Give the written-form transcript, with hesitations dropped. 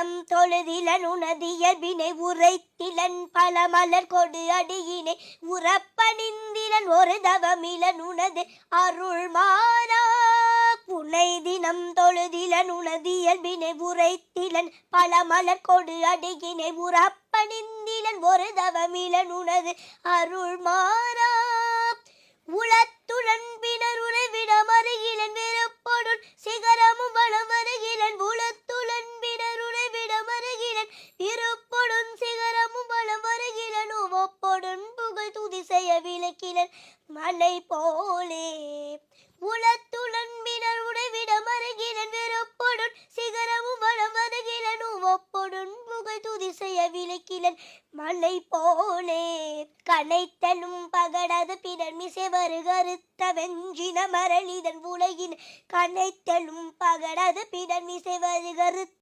தினம் தொழுதிலன் உனதியல்பினை உரைத்திலன் பல மலர் கொடு அடியினை உறப்பணிந்திலன் ஒரு தவமிலன் உனது அருள் மாறா புனை தினம் தொழுதிலன் உனதியல்பினை உரைத்திலன் பல மலர் கொடு அடியினை உறப்பணிந்திலன் ஒரு தவமிலன் உனது அருள் மாறா உளத்துடன் பினர் உறவிட மருகிலன் வெறுப்பொருள் சிகரமும் வளம் வருகிலன் உளத்துடன் பினர் உறவிட மருகிலன் இருப்பொடும் சிகரமும் வளம் வருகிலன் உவப்பொடும் புகழ் துதி செய்ய விளக்கிலன் மலை போலே உளத்துடன் பினர் உறவிட மருகிலன் வெறுப்பொடும் சிகரமும் வளம் வருகிலன் உவப்பொடும் புகழ் துதி செய்ய விளக்கிலன் மலை போலே கனைத்தலும் பகடது பிறர் மிசை வருகருத்த வெஞ்சின மரளிதன் உலகின் கனைத்தலும் பகடது பிறர் மிசை வருகருத்த